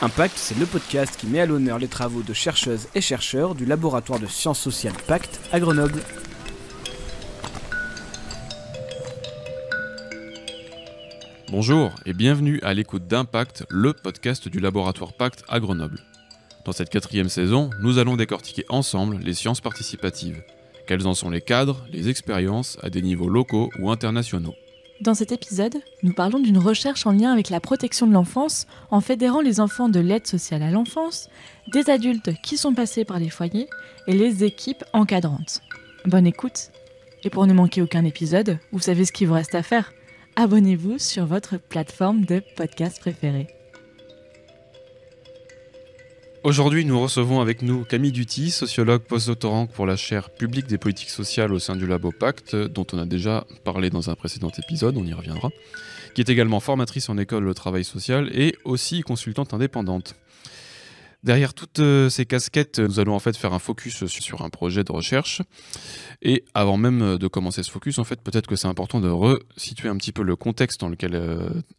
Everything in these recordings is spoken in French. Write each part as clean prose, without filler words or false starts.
Impact, c'est le podcast qui met à l'honneur les travaux de chercheuses et chercheurs du laboratoire de sciences sociales Pacte à Grenoble. Bonjour et bienvenue à l'écoute d'Impact, le podcast du laboratoire Pacte à Grenoble. Dans cette 4e saison, nous allons décortiquer ensemble les sciences participatives. Quels en sont les cadres, les expériences à des niveaux locaux ou internationaux. Dans cet épisode, nous parlons d'une recherche en lien avec la protection de l'enfance en fédérant les enfants de l'aide sociale à l'enfance, des adultes qui sont passés par les foyers et les équipes encadrantes. Bonne écoute. Et pour ne manquer aucun épisode, vous savez ce qu'il vous reste à faire. Abonnez-vous sur votre plateforme de podcast préférée. Aujourd'hui, nous recevons avec nous Camille Duty, sociologue postdoctorante pour la chaire publique des politiques sociales au sein du Labo Pacte, dont on a déjà parlé dans un précédent épisode, on y reviendra, qui est également formatrice en école de travail social et aussi consultante indépendante. Derrière toutes ces casquettes, nous allons en fait faire un focus sur un projet de recherche. Et avant même de commencer ce focus, en fait, peut-être que c'est important de resituer un petit peu le contexte dans lequel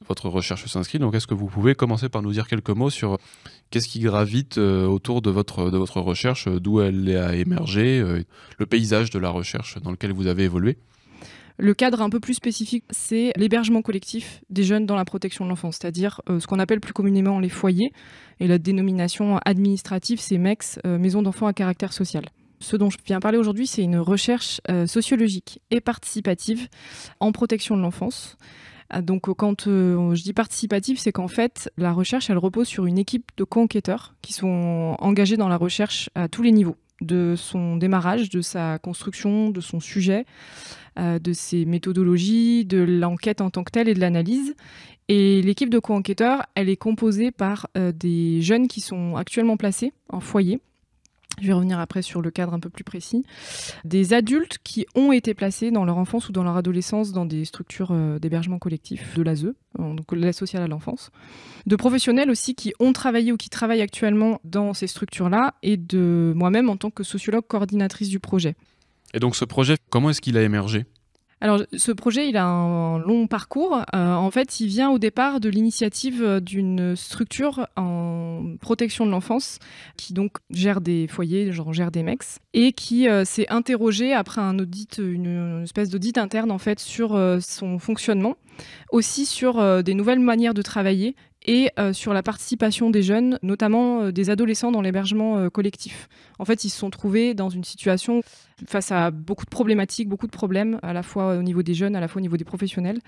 votre recherche s'inscrit. Donc, est-ce que vous pouvez commencer par nous dire quelques mots sur qu'est-ce qui gravite autour de votre recherche, d'où elle a émergé, le paysage de la recherche dans lequel vous avez évolué ? Le cadre un peu plus spécifique, c'est l'hébergement collectif des jeunes dans la protection de l'enfance, c'est-à-dire ce qu'on appelle plus communément les foyers, et la dénomination administrative, c'est MECS, Maison d'enfants à caractère social. Ce dont je viens parler aujourd'hui, c'est une recherche sociologique et participative en protection de l'enfance. Donc quand je dis participative, c'est qu'en fait, la recherche, elle repose sur une équipe de co-enquêteurs qui sont engagés dans la recherche à tous les niveaux, de son démarrage, de sa construction, de son sujet, de ses méthodologies, de l'enquête en tant que telle et de l'analyse. Et l'équipe de co-enquêteurs, elle est composée par des jeunes qui sont actuellement placés en foyer. Je vais revenir après sur le cadre un peu plus précis. Des adultes qui ont été placés dans leur enfance ou dans leur adolescence dans des structures d'hébergement collectif de l'ASE, donc l'aide sociale à l'enfance. De professionnels aussi qui ont travaillé ou qui travaillent actuellement dans ces structures-là, et de moi-même en tant que sociologue coordinatrice du projet. Et donc ce projet, comment est-ce qu'il a émergé ? Alors, ce projet, il a un long parcours. En fait, il vient au départ de l'initiative d'une structure en protection de l'enfance qui donc gère des foyers, gère des MECS, et qui s'est interrogée après un audit, une espèce d'audit interne en fait sur son fonctionnement, aussi sur des nouvelles manières de travailler et sur la participation des jeunes, notamment des adolescents dans l'hébergement collectif. En fait, ils se sont trouvés dans une situation face à beaucoup de problématiques, beaucoup de problèmes, à la fois au niveau des jeunes, à la fois au niveau des professionnels.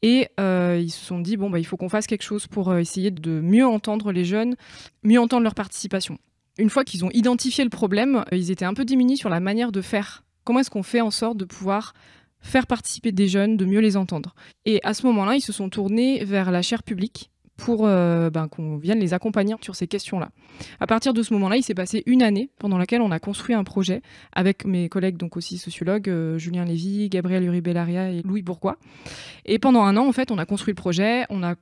Et ils se sont dit, il faut qu'on fasse quelque chose pour essayer de mieux entendre les jeunes, mieux entendre leur participation. Une fois qu'ils ont identifié le problème, ils étaient un peu démunis sur la manière de faire. Comment est-ce qu'on fait en sorte de pouvoir faire participer des jeunes, de mieux les entendre ? Et à ce moment-là, ils se sont tournés vers la chaire publique pour qu'on vienne les accompagner sur ces questions-là. À partir de ce moment-là, il s'est passé une année pendant laquelle on a construit un projet avec mes collègues, donc aussi sociologues, Julien Lévy, Gabriel Uribellaria et Louis Bourgois. Et pendant un an, en fait, on a construit le projet, on a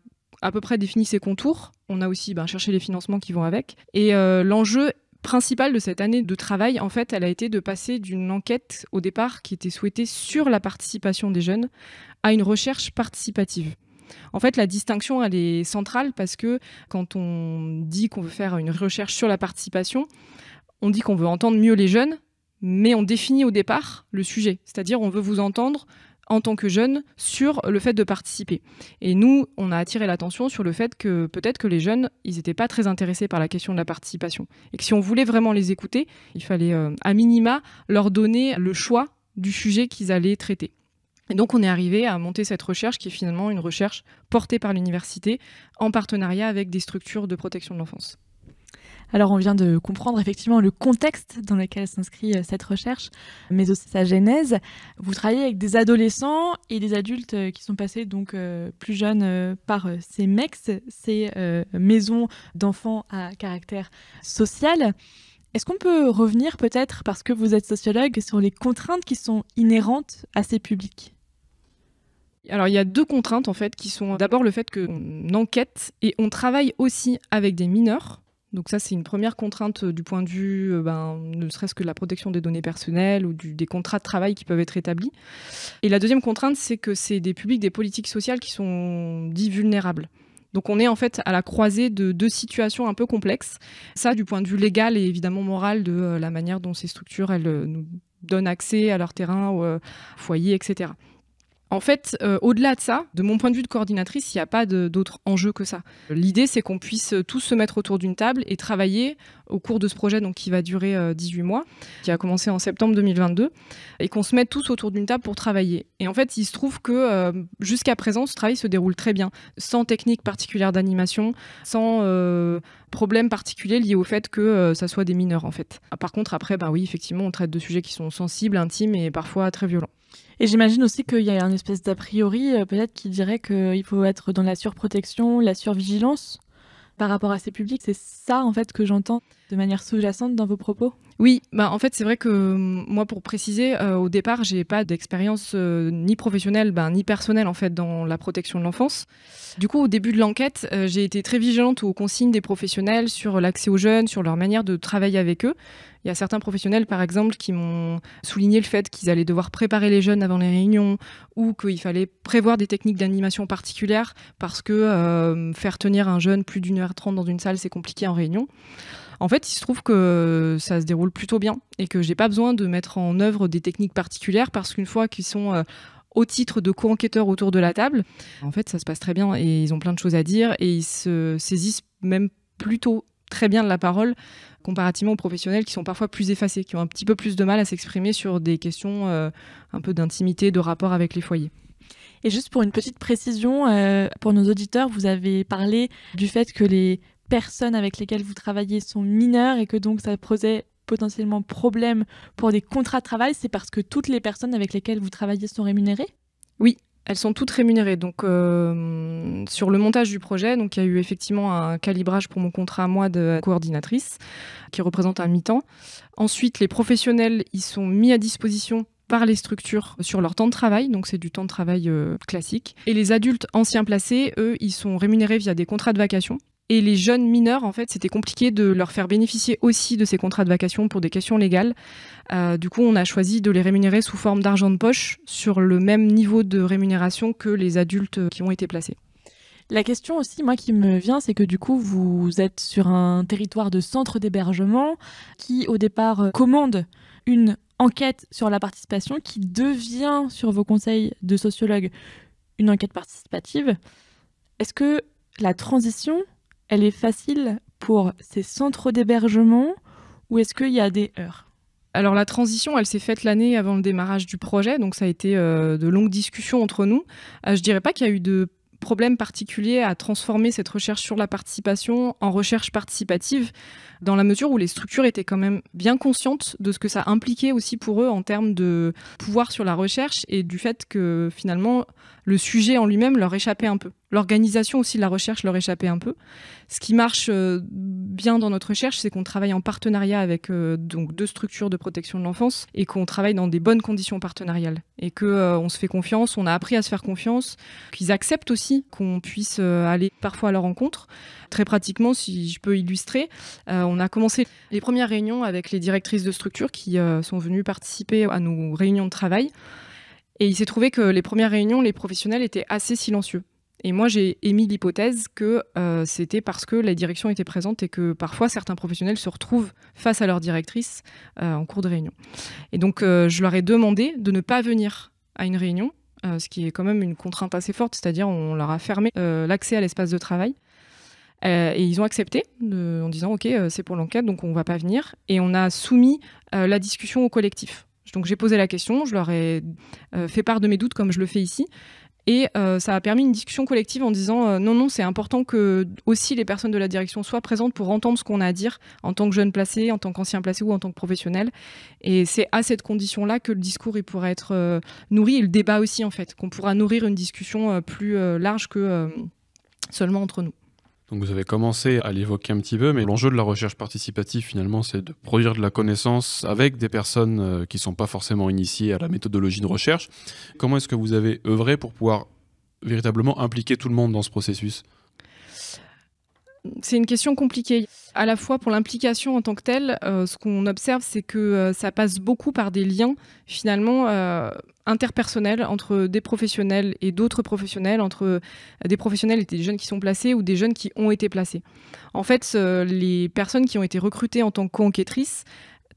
à peu près défini ses contours, on a aussi cherché les financements qui vont avec. Et l'enjeu principal de cette année de travail, en fait, elle a été de passer d'une enquête au départ qui était souhaitée sur la participation des jeunes à une recherche participative. En fait, la distinction, elle est centrale parce que quand on dit qu'on veut faire une recherche sur la participation, on dit qu'on veut entendre mieux les jeunes, mais on définit au départ le sujet. C'est-à-dire, on veut vous entendre en tant que jeunes sur le fait de participer. Et nous, on a attiré l'attention sur le fait que peut-être que les jeunes, ils n'étaient pas très intéressés par la question de la participation. Et que si on voulait vraiment les écouter, il fallait à minima leur donner le choix du sujet qu'ils allaient traiter. Et donc, on est arrivé à monter cette recherche qui est finalement une recherche portée par l'université en partenariat avec des structures de protection de l'enfance. Alors, on vient de comprendre effectivement le contexte dans lequel s'inscrit cette recherche, mais aussi sa genèse. Vous travaillez avec des adolescents et des adultes qui sont passés donc plus jeunes par ces MECS, ces maisons d'enfants à caractère social. Est-ce qu'on peut revenir peut-être, parce que vous êtes sociologue, sur les contraintes qui sont inhérentes à ces publics ? Alors, il y a deux contraintes, en fait, qui sont d'abord le fait qu'on enquête et on travaille aussi avec des mineurs. Donc ça, c'est une première contrainte du point de vue, ne serait-ce que de la protection des données personnelles ou des contrats de travail qui peuvent être établis. Et la deuxième contrainte, c'est que c'est des publics, des politiques sociales qui sont dits vulnérables. Donc on est en fait à la croisée de deux situations un peu complexes. Ça, du point de vue légal et évidemment moral de la manière dont ces structures nous donnent accès à leur terrain, au foyer, etc. En fait, au-delà de ça, de mon point de vue de coordinatrice, il n'y a pas d'autre enjeu que ça. L'idée, c'est qu'on puisse tous se mettre autour d'une table et travailler au cours de ce projet donc, qui va durer 18 mois, qui a commencé en septembre 2022, et qu'on se mette tous autour d'une table pour travailler. Et en fait, il se trouve que jusqu'à présent, ce travail se déroule très bien, sans technique particulière d'animation, sans problème particulier lié au fait que ça soit des mineurs, en fait. Par contre, après, oui, effectivement, on traite de sujets qui sont sensibles, intimes et parfois très violents. Et j'imagine aussi qu'il y a une espèce d'a priori, peut-être, qui dirait qu'il faut être dans la surprotection, la survigilance par rapport à ces publics. C'est ça, en fait, que j'entends de manière sous-jacente dans vos propos. Oui, en fait, c'est vrai que moi, pour préciser, au départ, j'ai pas d'expérience ni professionnelle, ni personnelle, en fait, dans la protection de l'enfance. Du coup, au début de l'enquête, j'ai été très vigilante aux consignes des professionnels sur l'accès aux jeunes, sur leur manière de travailler avec eux. Il y a certains professionnels, par exemple, qui m'ont souligné le fait qu'ils allaient devoir préparer les jeunes avant les réunions ou qu'il fallait prévoir des techniques d'animation particulières parce que faire tenir un jeune plus d'1h30 dans une salle, c'est compliqué en réunion. En fait, il se trouve que ça se déroule plutôt bien et que j'ai pas besoin de mettre en œuvre des techniques particulières parce qu'une fois qu'ils sont au titre de co-enquêteurs autour de la table, en fait, ça se passe très bien et ils ont plein de choses à dire et ils se saisissent même plutôt très bien de la parole comparativement aux professionnels qui sont parfois plus effacés, qui ont un petit peu plus de mal à s'exprimer sur des questions un peu d'intimité, de rapport avec les foyers. Et juste pour une petite précision, pour nos auditeurs, vous avez parlé du fait que les personnes avec lesquelles vous travaillez sont mineures et que donc ça posait potentiellement problème pour des contrats de travail. C'est parce que toutes les personnes avec lesquelles vous travaillez sont rémunérées ? Oui. Elles sont toutes rémunérées. Donc, sur le montage du projet, donc, il y a eu effectivement un calibrage pour mon contrat, moi, de coordinatrice, qui représente un mi-temps. Ensuite, les professionnels, ils sont mis à disposition par les structures sur leur temps de travail, donc c'est du temps de travail classique. Et les adultes anciens placés, eux, ils sont rémunérés via des contrats de vacation. Et les jeunes mineurs, en fait, c'était compliqué de leur faire bénéficier aussi de ces contrats de vacation pour des questions légales. Du coup, on a choisi de les rémunérer sous forme d'argent de poche sur le même niveau de rémunération que les adultes qui ont été placés. La question aussi, moi, qui me vient, c'est que du coup, vous êtes sur un territoire de centre d'hébergement qui, au départ, commande une enquête sur la participation qui devient, sur vos conseils de sociologue, une enquête participative. Est-ce que la transition, elle est facile pour ces centres d'hébergement ou est-ce qu'il y a des heurts ? Alors la transition, elle s'est faite l'année avant le démarrage du projet, donc ça a été de longues discussions entre nous. Je dirais pas qu'il y a eu de problème particulier à transformer cette recherche sur la participation en recherche participative, dans la mesure où les structures étaient quand même bien conscientes de ce que ça impliquait aussi pour eux en termes de pouvoir sur la recherche et du fait que finalement le sujet en lui-même leur échappait un peu. L'organisation aussi de la recherche leur échappait un peu. Ce qui marche bien dans notre recherche, c'est qu'on travaille en partenariat avec donc 2 structures de protection de l'enfance et qu'on travaille dans des bonnes conditions partenariales et qu'on se fait confiance, on a appris à se faire confiance, qu'ils acceptent aussi qu'on puisse aller parfois à leur rencontre. Très pratiquement, si je peux illustrer, on a commencé les premières réunions avec les directrices de structures qui sont venues participer à nos réunions de travail. Et il s'est trouvé que les premières réunions, les professionnels étaient assez silencieux. Et moi, j'ai émis l'hypothèse que c'était parce que la direction était présente et que parfois, certains professionnels se retrouvent face à leur directrice en cours de réunion. Et donc, je leur ai demandé de ne pas venir à une réunion, ce qui est quand même une contrainte assez forte, c'est-à-dire on leur a fermé l'accès à l'espace de travail. Et ils ont accepté en disant « Ok, c'est pour l'enquête, donc on ne va pas venir ». Et on a soumis la discussion au collectif. Donc j'ai posé la question, je leur ai fait part de mes doutes comme je le fais ici. Et ça a permis une discussion collective en disant non, c'est important que aussi les personnes de la direction soient présentes pour entendre ce qu'on a à dire en tant que jeune placé, en tant qu'ancien placé ou en tant que professionnel. Et c'est à cette condition-là que le discours il pourra être nourri et le débat aussi en fait, qu'on pourra nourrir une discussion plus large que seulement entre nous. Donc vous avez commencé à l'évoquer un petit peu, mais l'enjeu de la recherche participative finalement c'est de produire de la connaissance avec des personnes qui ne sont pas forcément initiées à la méthodologie de recherche. Comment est-ce que vous avez œuvré pour pouvoir véritablement impliquer tout le monde dans ce processus ? C'est une question compliquée. À la fois pour l'implication en tant que telle, ce qu'on observe, c'est que ça passe beaucoup par des liens finalement interpersonnels entre des professionnels et d'autres professionnels, entre des professionnels et des jeunes qui sont placés ou des jeunes qui ont été placés. En fait, les personnes qui ont été recrutées en tant que co-enquêtrices,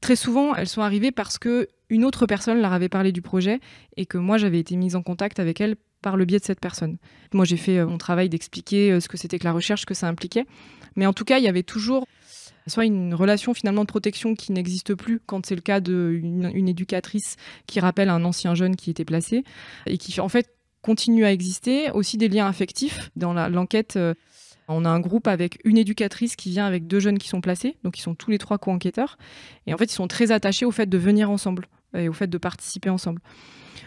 très souvent, elles sont arrivées parce qu'une autre personne leur avait parlé du projet et que moi, j'avais été mise en contact avec elle par le biais de cette personne. Moi, j'ai fait mon travail d'expliquer ce que c'était que la recherche, ce que ça impliquait. Mais en tout cas, il y avait toujours soit une relation finalement de protection qui n'existe plus quand c'est le cas d'une éducatrice qui rappelle un ancien jeune qui était placé et qui en fait continue à exister. Aussi des liens affectifs. Dans l'enquête, on a un groupe avec une éducatrice qui vient avec 2 jeunes qui sont placés. Donc ils sont tous les 3 co-enquêteurs. Et en fait, ils sont très attachés au fait de venir ensemble et au fait de participer ensemble.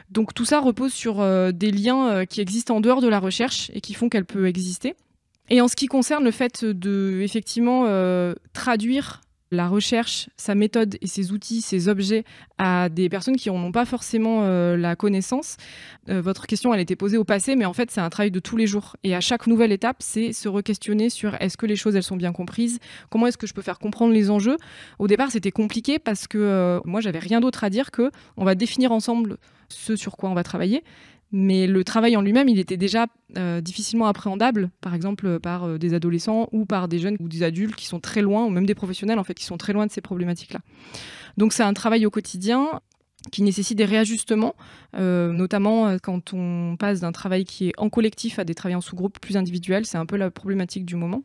Donc tout ça repose sur des liens qui existent en dehors de la recherche et qui font qu'elle peut exister. Et en ce qui concerne le fait de effectivement traduire la recherche, sa méthode et ses outils, ses objets à des personnes qui n'en ont pas forcément la connaissance, votre question elle était posée au passé, mais en fait c'est un travail de tous les jours. Et à chaque nouvelle étape, c'est se re-questionner sur est-ce que les choses elles sont bien comprises, comment est-ce que je peux faire comprendre les enjeux. Au départ c'était compliqué parce que moi j'avais rien d'autre à dire que on va définir ensemble ce sur quoi on va travailler. Mais le travail en lui-même, il était déjà difficilement appréhendable, par exemple par des adolescents ou par des jeunes ou des adultes qui sont très loin, ou même des professionnels en fait, qui sont très loin de ces problématiques-là. Donc c'est un travail au quotidien qui nécessite des réajustements, notamment quand on passe d'un travail qui est en collectif à des travails en sous-groupe plus individuels. C'est un peu la problématique du moment.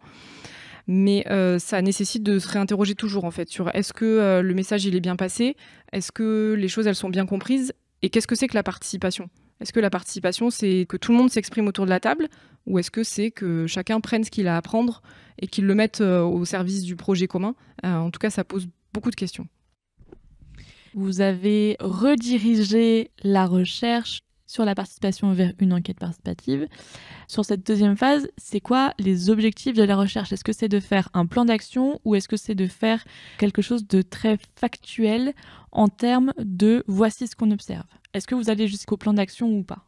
Mais ça nécessite de se réinterroger toujours en fait sur est-ce que le message il est bien passé, est-ce que les choses elles sont bien comprises et qu'est-ce que c'est que la participation ? Est-ce que la participation, c'est que tout le monde s'exprime autour de la table ou est-ce que c'est que chacun prenne ce qu'il a à apprendre et qu'il le mette au service du projet commun ? En tout cas, ça pose beaucoup de questions. Vous avez redirigé la recherche sur la participation vers une enquête participative. Sur cette deuxième phase, c'est quoi les objectifs de la recherche ? Est-ce que c'est de faire un plan d'action ou est-ce que c'est de faire quelque chose de très factuel en termes de voici ce qu'on observe ? Est-ce que vous allez jusqu'au plan d'action ou pas ?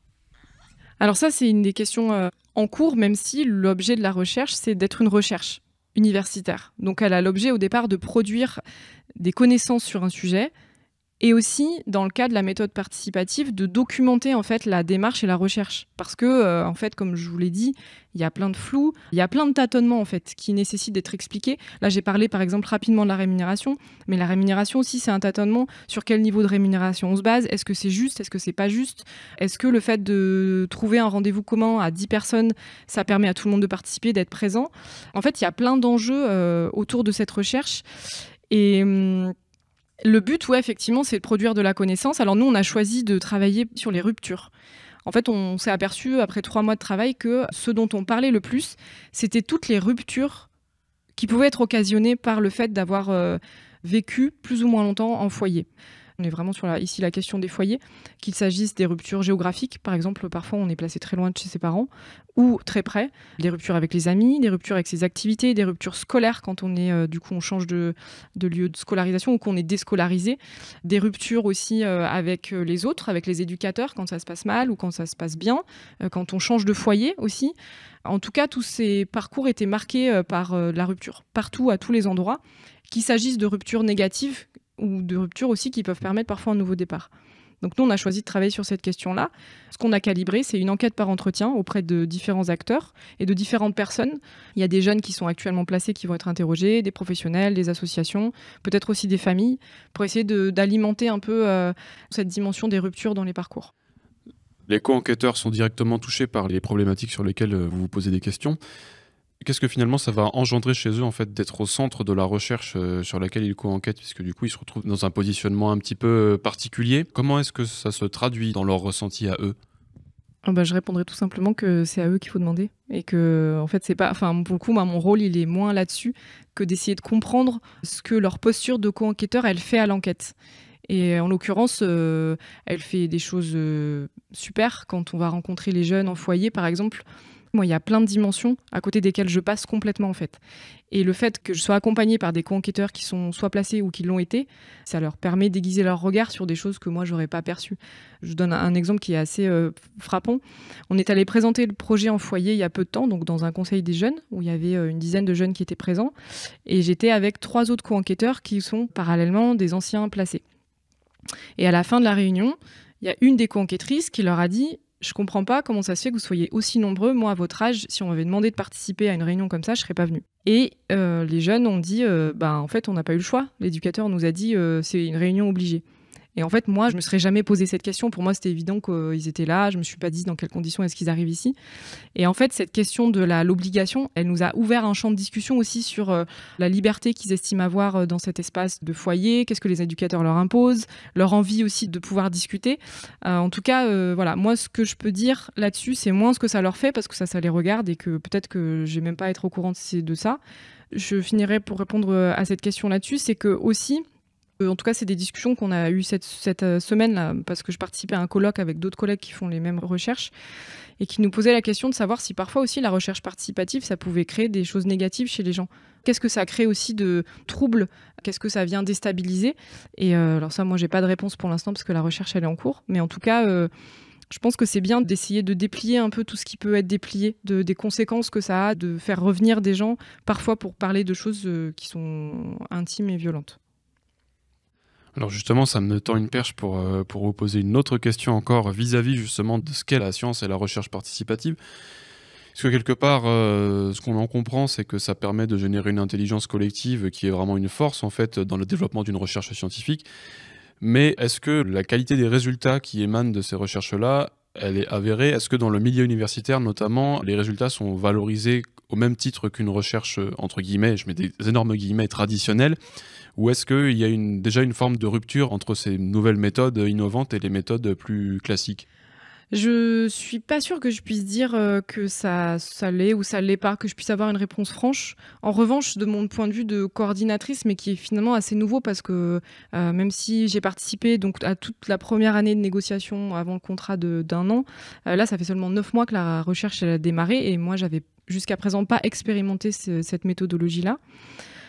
Alors ça, c'est une des questions en cours, même si l'objet de la recherche, c'est d'être une recherche universitaire. Donc elle a l'objet au départ de produire des connaissances sur un sujet et aussi, dans le cas de la méthode participative, de documenter en fait la démarche et la recherche. Parce que, en fait, comme je vous l'ai dit, il y a plein de flou, il y a plein de tâtonnements en fait, qui nécessitent d'être expliqués. Là, j'ai parlé par exemple rapidement de la rémunération, mais la rémunération aussi, c'est un tâtonnement. Sur quel niveau de rémunération on se base ? Est-ce que c'est juste ? Est-ce que c'est pas juste ? Est-ce que le fait de trouver un rendez-vous commun à 10 personnes, ça permet à tout le monde de participer, d'être présent ? En fait, il y a plein d'enjeux autour de cette recherche. Et le but, ouais, effectivement, c'est de produire de la connaissance. Alors nous, on a choisi de travailler sur les ruptures. En fait, on s'est aperçu, après 3 mois de travail, que ce dont on parlait le plus, c'était toutes les ruptures qui pouvaient être occasionnées par le fait d'avoir vécu plus ou moins longtemps en foyer. On est vraiment sur ici la question des foyers, qu'il s'agisse des ruptures géographiques, par exemple, parfois on est placé très loin de chez ses parents, ou très près, des ruptures avec les amis, des ruptures avec ses activités, des ruptures scolaires quand on est, du coup, on change de lieu de scolarisation ou qu'on est déscolarisé, des ruptures aussi avec les autres, avec les éducateurs, quand ça se passe mal ou quand ça se passe bien, quand on change de foyer aussi. En tout cas, tous ces parcours étaient marqués par la rupture, partout, à tous les endroits, qu'il s'agisse de ruptures négatives ou de ruptures aussi qui peuvent permettre parfois un nouveau départ. Donc nous, on a choisi de travailler sur cette question-là. Ce qu'on a calibré, c'est une enquête par entretien auprès de différents acteurs et de différentes personnes. Il y a des jeunes qui sont actuellement placés qui vont être interrogés, des professionnels, des associations, peut-être aussi des familles, pour essayer d'alimenter un peu cette dimension des ruptures dans les parcours. Les co-enquêteurs sont directement touchés par les problématiques sur lesquelles vous vous posez des questions. Qu'est-ce que finalement ça va engendrer chez eux en fait d'être au centre de la recherche sur laquelle ils co-enquêtent, puisque du coup ils se retrouvent dans un positionnement un petit peu particulier. Comment est-ce que ça se traduit dans leur ressenti à eux ? Je répondrai tout simplement que c'est à eux qu'il faut demander et que en fait c'est pas, pour le coup moi, mon rôle il est moins là-dessus que d'essayer de comprendre ce que leur posture de co-enquêteur elle fait à l'enquête. Et en l'occurrence, elle fait des choses super quand on va rencontrer les jeunes en foyer par exemple. Moi, il y a plein de dimensions à côté desquelles je passe complètement en fait. Et le fait que je sois accompagnée par des co-enquêteurs qui sont soit placés ou qui l'ont été, ça leur permet d'aiguiser leur regard sur des choses que moi, j'aurais pas perçues. Je vous donne un exemple qui est assez frappant. On est allé présenter le projet en foyer il y a peu de temps, donc dans un conseil des jeunes, où il y avait une dizaine de jeunes qui étaient présents. Et j'étais avec 3 autres co-enquêteurs qui sont parallèlement des anciens placés. Et à la fin de la réunion, il y a une des co-enquêtrices qui leur a dit « Je comprends pas comment ça se fait que vous soyez aussi nombreux. Moi, à votre âge, si on m'avait demandé de participer à une réunion comme ça, je serais pas venue. » Et les jeunes ont dit en fait, on n'a pas eu le choix. L'éducateur nous a dit c'est une réunion obligée. Et en fait, moi, je me serais jamais posé cette question. Pour moi, c'était évident qu'ils étaient là. Je me suis pas dit dans quelles conditions est-ce qu'ils arrivent ici. Et en fait, cette question de l'obligation, elle nous a ouvert un champ de discussion aussi sur la liberté qu'ils estiment avoir dans cet espace de foyer. Qu'est-ce que les éducateurs leur imposent, leur envie aussi de pouvoir discuter. En tout cas, voilà, moi, ce que je peux dire là-dessus, c'est moins ce que ça leur fait parce que ça les regarde et que peut-être que je vais même pas être au courant de ça. Je finirai pour répondre à cette question là-dessus, c'est que aussi. En tout cas, c'est des discussions qu'on a eues cette semaine-là, parce que je participais à un colloque avec d'autres collègues qui font les mêmes recherches et qui nous posaient la question de savoir si parfois aussi la recherche participative, ça pouvait créer des choses négatives chez les gens. Qu'est-ce que ça crée aussi de troubles? Qu'est-ce que ça vient déstabiliser? Et alors ça, moi, j'ai pas de réponse pour l'instant parce que la recherche, elle est en cours. Mais en tout cas, je pense que c'est bien d'essayer de déplier un peu tout ce qui peut être déplié, des conséquences que ça a, de faire revenir des gens, parfois pour parler de choses qui sont intimes et violentes. Alors justement, ça me tend une perche pour vous poser une autre question encore vis-à-vis justement de ce qu'est la science et la recherche participative. Parce que quelque part, ce qu'on en comprend, c'est que ça permet de générer une intelligence collective qui est vraiment une force en fait dans le développement d'une recherche scientifique. Mais est-ce que la qualité des résultats qui émanent de ces recherches-là, elle est avérée? Est-ce que dans le milieu universitaire notamment, les résultats sont valorisés au même titre qu'une recherche, entre guillemets, je mets des énormes guillemets, traditionnelle? Ou est-ce qu'il y a déjà une forme de rupture entre ces nouvelles méthodes innovantes et les méthodes plus classiques? Je suis pas sûre que je puisse dire que ça l'est ou ça l'est pas, que je puisse avoir une réponse franche. En revanche, de mon point de vue de coordinatrice, mais qui est finalement assez nouveau parce que même si j'ai participé donc, à toute la première année de négociation avant le contrat d'1 an, là, ça fait seulement 9 mois que la recherche elle a démarré et moi, j'avais jusqu'à présent pas expérimenté cette méthodologie-là.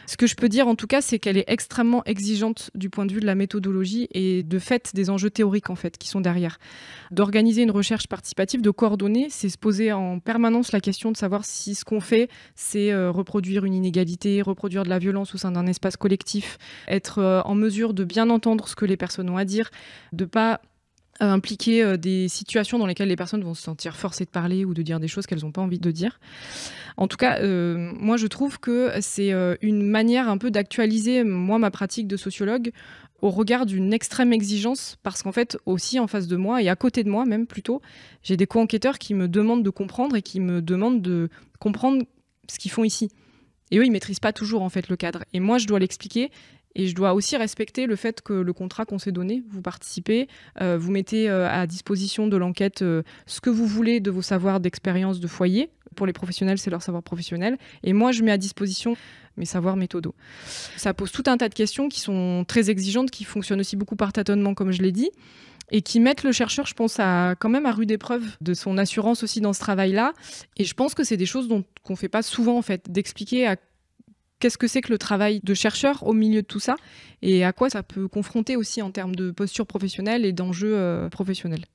Ce que je peux dire en tout cas, c'est qu'elle est extrêmement exigeante du point de vue de la méthodologie et de fait des enjeux théoriques en fait qui sont derrière. D'organiser une recherche participative, de coordonner, c'est se poser en permanence la question de savoir si ce qu'on fait, c'est reproduire une inégalité, reproduire de la violence au sein d'un espace collectif, être en mesure de bien entendre ce que les personnes ont à dire, de pas impliquer des situations dans lesquelles les personnes vont se sentir forcées de parler ou de dire des choses qu'elles n'ont pas envie de dire. En tout cas, moi, je trouve que c'est une manière un peu d'actualiser, moi, ma pratique de sociologue au regard d'une extrême exigence, parce qu'en fait, aussi en face de moi, et à côté de moi même plutôt, j'ai des co-enquêteurs qui me demandent de comprendre et qui me demandent de comprendre ce qu'ils font ici. Et eux, ils ne maîtrisent pas toujours en fait le cadre. Et moi, je dois l'expliquer. Et je dois aussi respecter le fait que le contrat qu'on s'est donné, vous participez, vous mettez à disposition de l'enquête ce que vous voulez de vos savoirs d'expérience de foyer. Pour les professionnels, c'est leur savoir professionnel. Et moi, je mets à disposition mes savoirs méthodaux. Ça pose tout un tas de questions qui sont très exigeantes, qui fonctionnent aussi beaucoup par tâtonnement, comme je l'ai dit, et qui mettent le chercheur, je pense, quand même à rude épreuve de son assurance aussi dans ce travail-là. Et je pense que c'est des choses qu'on ne fait pas souvent, en fait, d'expliquer à qu'est-ce que c'est que le travail de chercheur au milieu de tout ça et à quoi ça peut confronter aussi en termes de posture professionnelle et d'enjeux professionnels.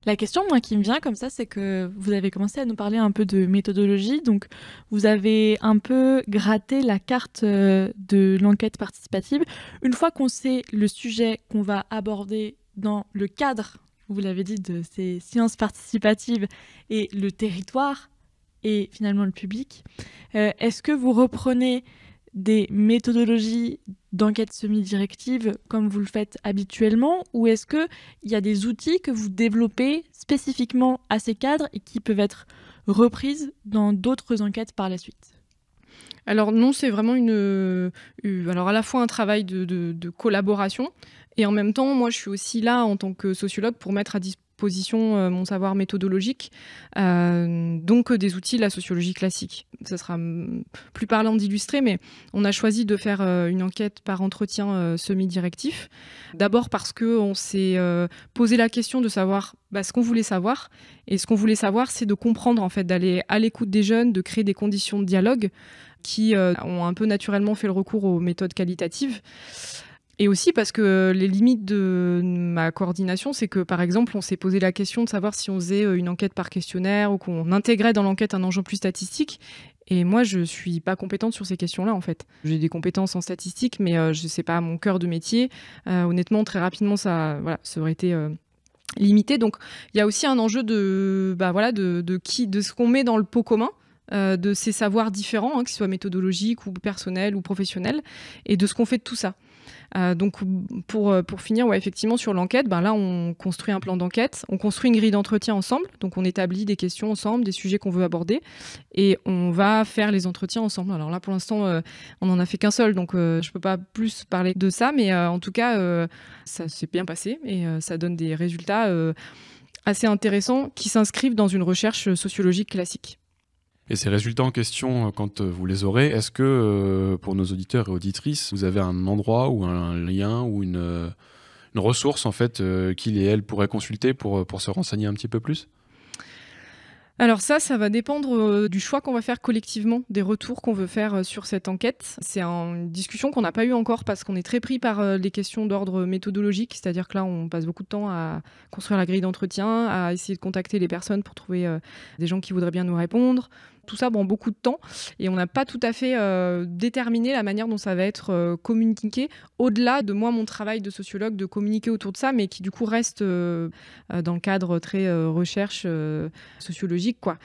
La question, moi, qui me vient comme ça, c'est que vous avez commencé à nous parler un peu de méthodologie. Donc, vous avez un peu gratté la carte de l'enquête participative. Une fois qu'on sait le sujet qu'on va aborder dans le cadre, vous l'avez dit, de ces sciences participatives et le territoire, et finalement le public. Est-ce que vous reprenez des méthodologies d'enquête semi-directive comme vous le faites habituellement, ou est-ce qu'il y a des outils que vous développez spécifiquement à ces cadres et qui peuvent être reprises dans d'autres enquêtes par la suite? Alors non, c'est vraiment alors à la fois un travail de collaboration, et en même temps, moi je suis aussi là en tant que sociologue pour mettre à disposition position, mon savoir méthodologique, donc des outils de la sociologie classique. Ça sera plus parlant d'illustrer, mais on a choisi de faire une enquête par entretien semi-directif. D'abord parce qu'on s'est posé la question de savoir ce qu'on voulait savoir. Et ce qu'on voulait savoir, c'est de comprendre, en fait, d'aller à l'écoute des jeunes, de créer des conditions de dialogue qui ont un peu naturellement fait le recours aux méthodes qualitatives. Et aussi parce que les limites de ma coordination, c'est que, par exemple, on s'est posé la question de savoir si on faisait une enquête par questionnaire ou qu'on intégrait dans l'enquête un enjeu plus statistique. Et moi, je suis pas compétente sur ces questions-là, en fait. J'ai des compétences en statistique, mais sais pas mon cœur de métier. Honnêtement, très rapidement, ça aurait été limité. Donc, il y a aussi un enjeu de ce qu'on met dans le pot commun. De ces savoirs différents, qu'ils soient méthodologiques ou personnels ou professionnels, et de ce qu'on fait de tout ça. Donc pour finir, effectivement, sur l'enquête, là on construit un plan d'enquête, on construit une grille d'entretien ensemble, donc on établit des questions ensemble, des sujets qu'on veut aborder, et on va faire les entretiens ensemble. Alors là pour l'instant on n'en a fait qu'un seul, donc je peux pas plus parler de ça, mais en tout cas ça s'est bien passé et ça donne des résultats assez intéressants qui s'inscrivent dans une recherche sociologique classique. Et ces résultats en question, quand vous les aurez, est-ce que, pour nos auditeurs et auditrices, vous avez un endroit ou un lien ou une ressource, en fait, qu'ils et elles pourraient consulter pour se renseigner un petit peu plus ? Alors ça va dépendre du choix qu'on va faire collectivement, des retours qu'on veut faire sur cette enquête. C'est une discussion qu'on n'a pas eue encore parce qu'on est très pris par les questions d'ordre méthodologique, c'est-à-dire que là on passe beaucoup de temps à construire la grille d'entretien, à essayer de contacter les personnes pour trouver des gens qui voudraient bien nous répondre. Tout ça prend beaucoup de temps et on n'a pas tout à fait déterminé la manière dont ça va être communiqué, au-delà de moi, mon travail de sociologue, de communiquer autour de ça, mais qui du coup reste dans le cadre très recherche sociologique, quoi.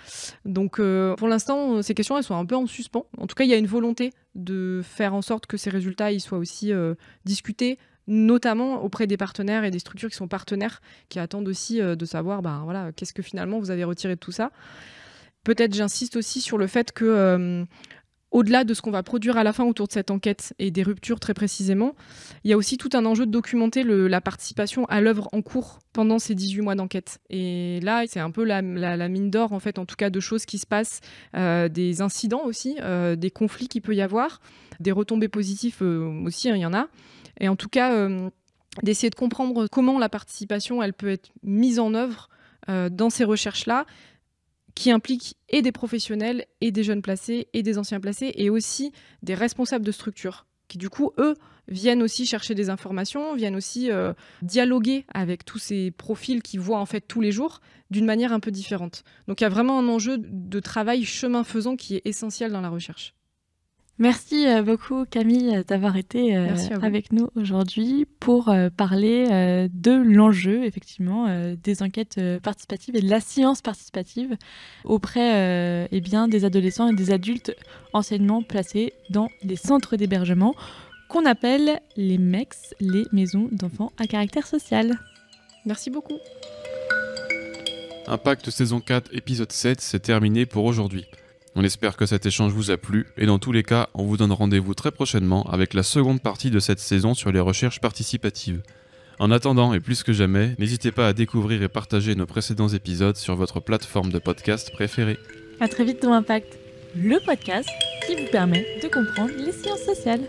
Donc pour l'instant, ces questions, elles sont un peu en suspens. En tout cas, il y a une volonté de faire en sorte que ces résultats ils soient aussi discutés, notamment auprès des partenaires et des structures qui sont partenaires, qui attendent aussi de savoir qu'est-ce que finalement vous avez retiré de tout ça. Peut-être j'insiste aussi sur le fait que, au-delà de ce qu'on va produire à la fin autour de cette enquête et des ruptures très précisément, il y a aussi tout un enjeu de documenter la participation à l'œuvre en cours pendant ces 18 mois d'enquête. Et là, c'est un peu la mine d'or, en fait, en tout cas, de choses qui se passent, des incidents aussi, des conflits qu'il peut y avoir, des retombées positives aussi, il y en a. Et en tout cas, d'essayer de comprendre comment la participation, elle peut être mise en œuvre dans ces recherches-là, qui implique et des professionnels, et des jeunes placés, et des anciens placés, et aussi des responsables de structures, qui du coup, eux, viennent aussi chercher des informations, viennent aussi dialoguer avec tous ces profils qu'ils voient en fait tous les jours, d'une manière un peu différente. Donc il y a vraiment un enjeu de travail chemin faisant qui est essentiel dans la recherche. Merci beaucoup Camille d'avoir été avec nous aujourd'hui pour parler de l'enjeu effectivement des enquêtes participatives et de la science participative auprès des adolescents et des adultes anciennement placés dans les centres d'hébergement qu'on appelle les MECS, les maisons d'enfants à caractère social. Merci beaucoup. Impact saison 4 épisode 7, c'est terminé pour aujourd'hui. On espère que cet échange vous a plu, et dans tous les cas, on vous donne rendez-vous très prochainement avec la seconde partie de cette saison sur les recherches participatives. En attendant, et plus que jamais, n'hésitez pas à découvrir et partager nos précédents épisodes sur votre plateforme de podcast préférée. À très vite dans Impact, le podcast qui vous permet de comprendre les sciences sociales.